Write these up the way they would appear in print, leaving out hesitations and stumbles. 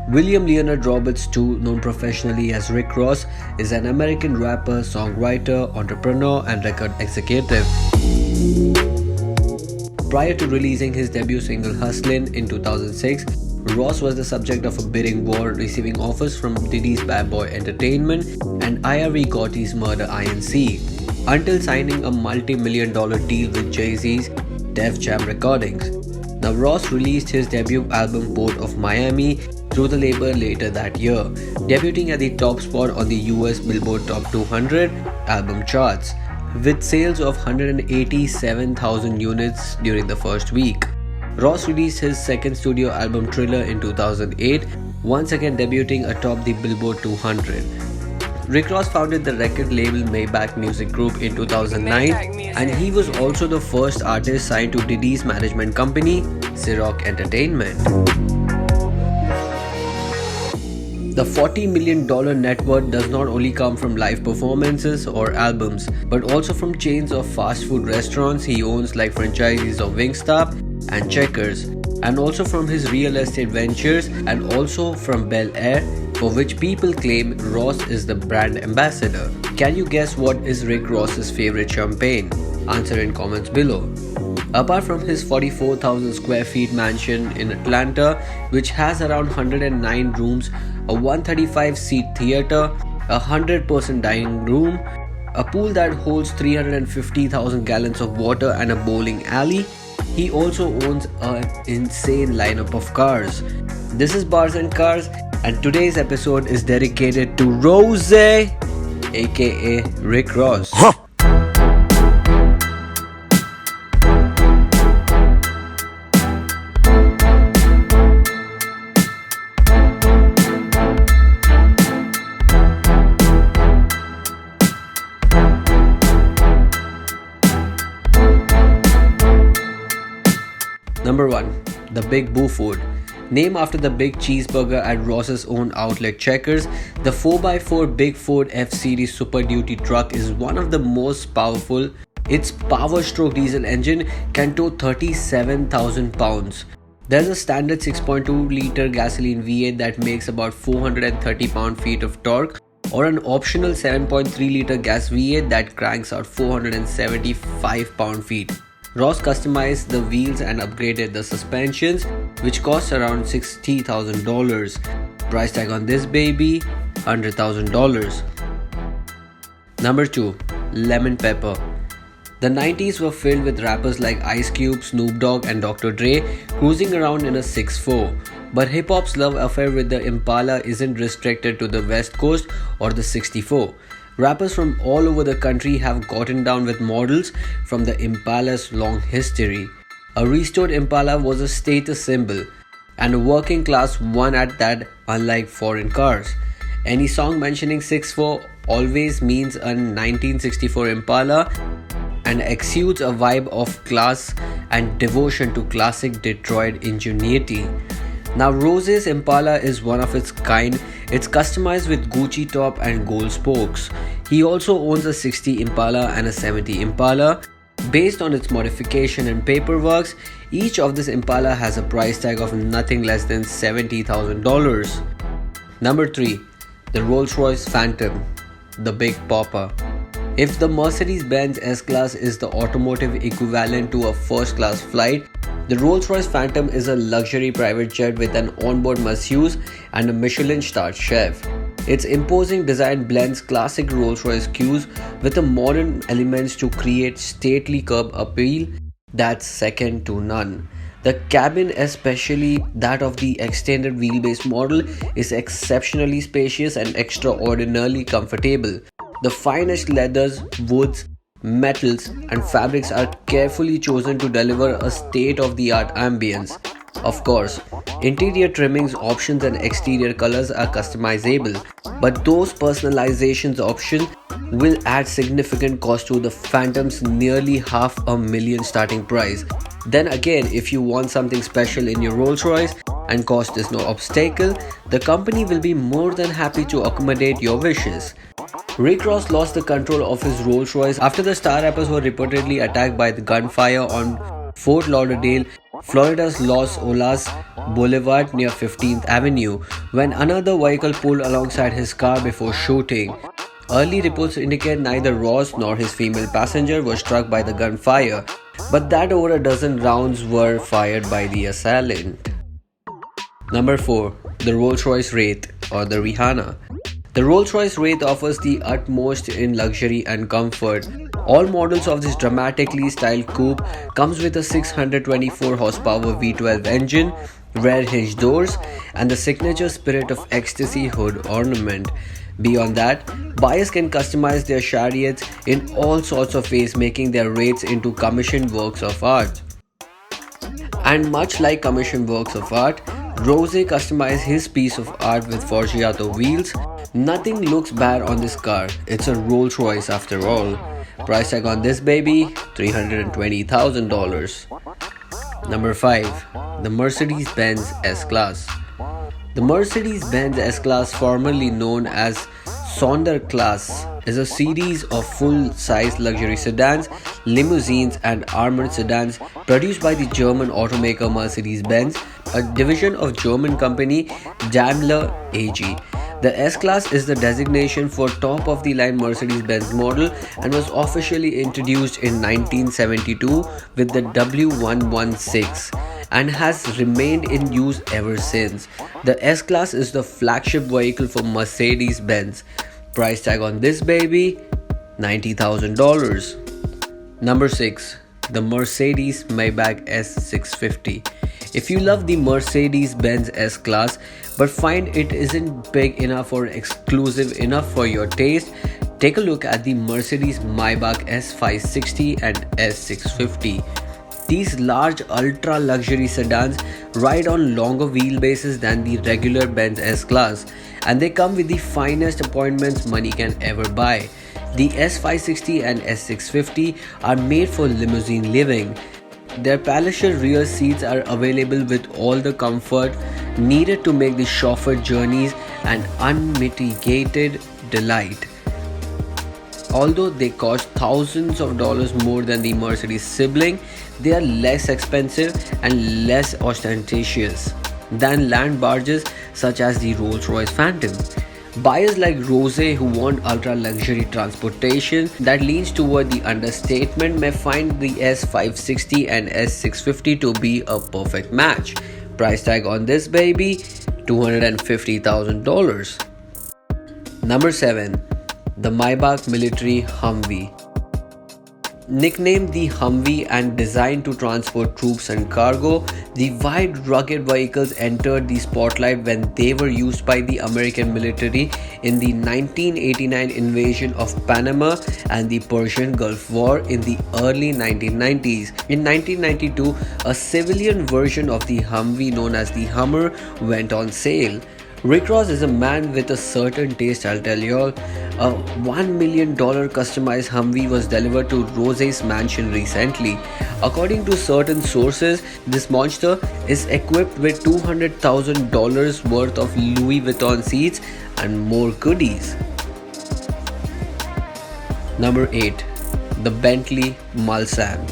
William Leonard Roberts II, known professionally as Rick Ross, is an American rapper, songwriter, entrepreneur, and record executive. Prior to releasing his debut single Hustlin in 2006, Ross was the subject of a bidding war, receiving offers from Diddy's Bad Boy Entertainment and IRE Gotti's Murder Inc. until signing a multi-million-dollar deal with Jay-Z's Def Jam Recordings. Now, Ross released his debut album Port of Miami through the label later that year, debuting at the top spot on the US Billboard Top 200 album charts, with sales of 187,000 units during the first week. Ross released his second studio album Trilla in 2008, once again debuting atop the Billboard 200. Rick Ross founded the record label Maybach Music Group in 2009, and he was also the first artist signed to Diddy's management company, Ciroc Entertainment. The $40 million net worth does not only come from live performances or albums, but also from chains of fast food restaurants he owns like franchisees of Wingstop and Checkers, and also from his real estate ventures, and also from Bel Air, for which people claim Ross is the brand ambassador. Can you guess what is Rick Ross's favorite champagne? Answer in comments below. Apart from his 44,000 square feet mansion in Atlanta, which has around 109 rooms, a 135-seat theater, a 100-person dining room, a pool that holds 350,000 gallons of water, and a bowling alley, he also owns an insane lineup of cars. This is Bars and Cars, and today's episode is dedicated to Rose, aka Rick Ross. Number 1. The Big Boo Food. Named after the big cheeseburger at Ross's own outlet Checkers, the 4x4 Big Ford F-Series Super Duty truck is one of the most powerful. Its power stroke diesel engine can tow 37,000 pounds. There's a standard 6.2 liter gasoline V8 that makes about 430 pound-feet of torque, or an optional 7.3 liter gas V8 that cranks out 475 pound-feet. Ross customized the wheels and upgraded the suspensions, which cost around $60,000. Price tag on this baby, $100,000. Number 2. Lemon Pepper. The 90s were filled with rappers like Ice Cube, Snoop Dogg, and Dr. Dre cruising around in a 6'4". But hip-hop's love affair with the Impala isn't restricted to the West Coast or the 64. Rappers from all over the country have gotten down with models from the Impala's long history. A restored Impala was a status symbol, and a working class one at that, unlike foreign cars. Any song mentioning 6'4" always means a 1964 Impala and exudes a vibe of class and devotion to classic Detroit ingenuity. Now, Rose's Impala is one of its kind. It's customized with Gucci top and gold spokes. He also owns a 60 Impala and a 70 Impala. Based on its modification and paperwork, each of this Impala has a price tag of nothing less than $70,000. Number 3. The Rolls-Royce Phantom, the Big Popper. If the Mercedes-Benz S-Class is the automotive equivalent to a first-class flight, the Rolls-Royce Phantom is a luxury private jet with an onboard masseuse and a Michelin-starred chef. Its imposing design blends classic Rolls-Royce cues with the modern elements to create stately curb appeal that's second to none. The cabin, especially that of the extended wheelbase model, is exceptionally spacious and extraordinarily comfortable. The finest leathers, woods, metals, and fabrics are carefully chosen to deliver a state-of-the-art ambience. Of course, interior trimmings, options, and exterior colors are customizable, but those personalizations options will add significant cost to the Phantom's nearly $500,000 starting price. Then again, if you want something special in your Rolls-Royce and cost is no obstacle, the company will be more than happy to accommodate your wishes. Rick Ross lost the control of his Rolls-Royce after the star rappers were reportedly attacked by the gunfire on Fort Lauderdale Florida's Los Olas Boulevard near 15th Avenue when another vehicle pulled alongside his car before shooting. Early reports indicate neither Ross nor his female passenger was struck by the gunfire, but that over a dozen rounds were fired by the assailant. Number 4. The Rolls-Royce Wraith or the Rihanna. The Rolls-Royce Wraith offers the utmost in luxury and comfort. All models of this dramatically styled coupe comes with a 624 horsepower V12 engine, rear hinge doors, and the signature Spirit of Ecstasy hood ornament. Beyond that, buyers can customize their chariots in all sorts of ways, making their Wraiths into commissioned works of art. And much like commissioned works of art, Rose customized his piece of art with Forgiato wheels. Nothing looks bad on this car, it's a Rolls Royce after all. Price tag on this baby, $320,000. Number 5. The Mercedes-Benz S-Class. The Mercedes-Benz S-Class, formerly known as Sonderklasse, is a series of full-size luxury sedans, limousines and armored sedans produced by the German automaker Mercedes-Benz, a division of German company Daimler AG. The S-Class is the designation for top-of-the-line Mercedes-Benz model and was officially introduced in 1972 with the W116 and has remained in use ever since. The S-Class is the flagship vehicle for Mercedes-Benz. Price tag on this baby, $90,000. Number 6. The Mercedes Maybach S650. If you love the Mercedes-Benz S-Class but find it isn't big enough or exclusive enough for your taste, take a look at the Mercedes Maybach S560 and S650. These large ultra-luxury sedans ride on longer wheelbases than the regular Benz S-Class, and they come with the finest appointments money can ever buy. The S560 and S650 are made for limousine living. Their palatial rear seats are available with all the comfort needed to make the chauffeur journeys an unmitigated delight. Although they cost thousands of dollars more than the Mercedes sibling, they are less expensive and less ostentatious than land barges such as the Rolls-Royce Phantom. Buyers like Rose who want ultra-luxury transportation that leans toward the understatement may find the S560 and S650 to be a perfect match. Price tag on this baby, $250,000. Number 7. The Maybach Military Humvee. Nicknamed the Humvee and designed to transport troops and cargo, the wide rugged vehicles entered the spotlight when they were used by the American military in the 1989 invasion of Panama and the Persian Gulf War in the early 1990s. In 1992, a civilian version of the Humvee known as the Hummer went on sale. Rick Ross is a man with a certain taste, I'll tell you all. A $1 million customized Humvee was delivered to Rose's mansion recently. According to certain sources, this monster is equipped with $200,000 worth of Louis Vuitton seats and more goodies. Number 8. The Bentley Mulsanne.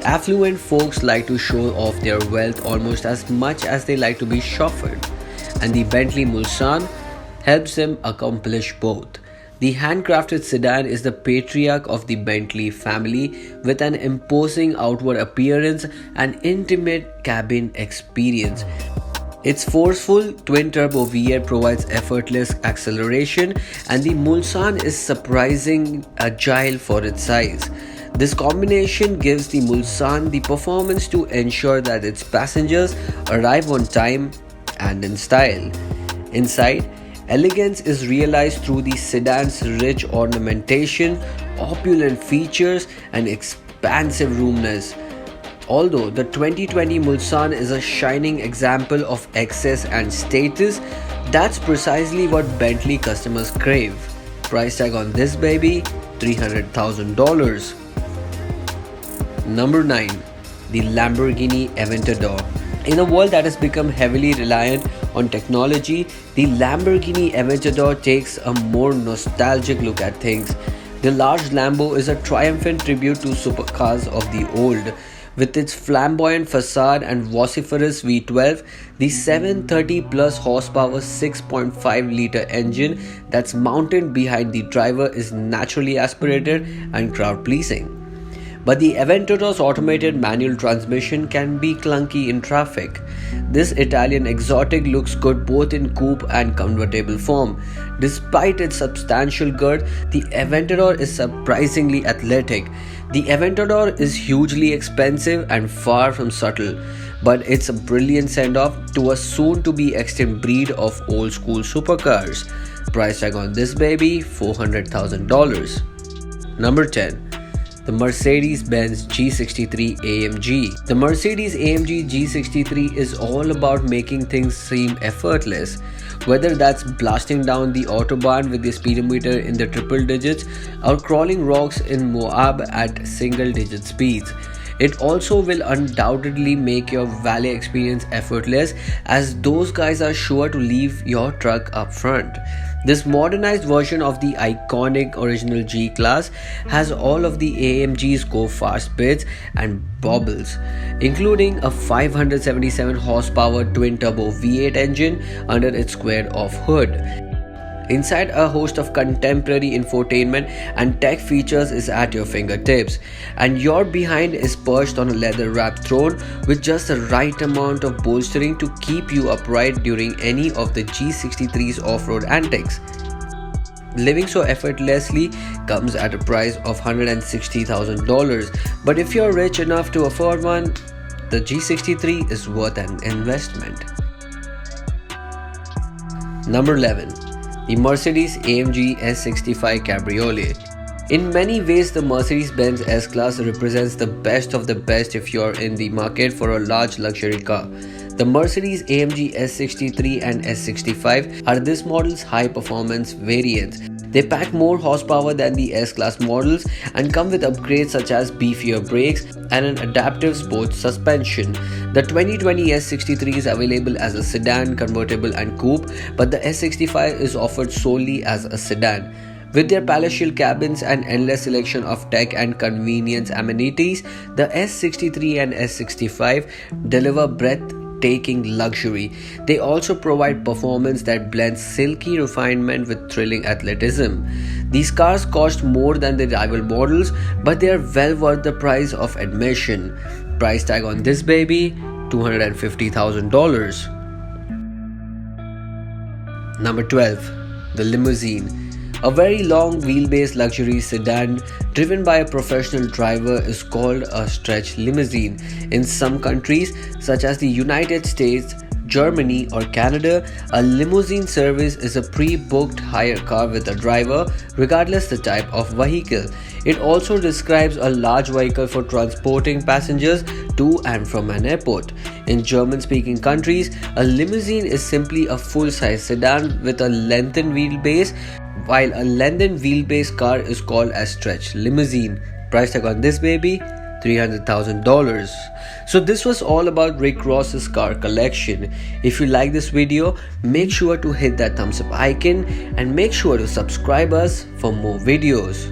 Affluent folks like to show off their wealth almost as much as they like to be chauffeured, and the Bentley Mulsanne helps them accomplish both. The handcrafted sedan is the patriarch of the Bentley family with an imposing outward appearance and intimate cabin experience. Its forceful twin-turbo V8 provides effortless acceleration, and the Mulsanne is surprisingly agile for its size. This combination gives the Mulsanne the performance to ensure that its passengers arrive on time and in style. Inside, elegance is realized through the sedan's rich ornamentation, opulent features, and expansive roominess. Although the 2020 Mulsanne is a shining example of excess and status, that's precisely what Bentley customers crave. Price tag on this baby, $300,000. Number 9. The Lamborghini Aventador. In a world that has become heavily reliant on technology, the Lamborghini Aventador takes a more nostalgic look at things. The large Lambo is a triumphant tribute to supercars of the old. With its flamboyant facade and vociferous V12, the 730 plus horsepower 6.5-liter engine that's mounted behind the driver is naturally aspirated and crowd-pleasing. But the Aventador's automated manual transmission can be clunky in traffic. This Italian exotic looks good both in coupe and convertible form. Despite its substantial girth, the Aventador is surprisingly athletic. The Aventador is hugely expensive and far from subtle, but it's a brilliant send-off to a soon-to-be extinct breed of old-school supercars. Price tag on this baby, $400,000. Number 10. The Mercedes-Benz G63 AMG. The Mercedes-AMG G63 is all about making things seem effortless. Whether that's blasting down the autobahn with the speedometer in the triple digits or crawling rocks in Moab at single-digit speeds. It also will undoubtedly make your valet experience effortless, as those guys are sure to leave your truck up front. This modernized version of the iconic original G-Class has all of the AMG's go-fast bits and bobbles, including a 577 horsepower twin-turbo V8 engine under its squared-off hood. Inside, a host of contemporary infotainment and tech features is at your fingertips, and your behind is perched on a leather-wrapped throne with just the right amount of bolstering to keep you upright during any of the G63's off-road antics. Living so effortlessly comes at a price of $160,000, but if you're rich enough to afford one, the G63 is worth an investment. Number 11. The Mercedes-AMG S65 Cabriolet. In many ways, the Mercedes-Benz S-Class represents the best of the best if you're in the market for a large luxury car. The Mercedes-AMG S63 and S65 are this model's high-performance variants. They pack more horsepower than the S-Class models and come with upgrades such as beefier brakes and an adaptive sports suspension. The 2020 S63 is available as a sedan, convertible and coupe, but the S65 is offered solely as a sedan. With their palatial cabins and endless selection of tech and convenience amenities, the S63 and S65 deliver breathtaking luxury. They also provide performance that blends silky refinement with thrilling athleticism. These cars cost more than the rival models, but they are well worth the price of admission. Price tag on this baby, $250,000. Number 12. The Limousine. A very long wheelbase luxury sedan driven by a professional driver is called a stretch limousine. In some countries, such as the United States, Germany or Canada, a limousine service is a pre-booked hire car with a driver, regardless the type of vehicle. It also describes a large vehicle for transporting passengers to and from an airport. In German-speaking countries, a limousine is simply a full-size sedan with a lengthened wheelbase, while a lengthened wheelbase car is called a stretch limousine. Price tag on this baby, $300,000. So this was all about Rick Ross's car collection. If you like this video, make sure to hit that thumbs up icon and make sure to subscribe us for more videos.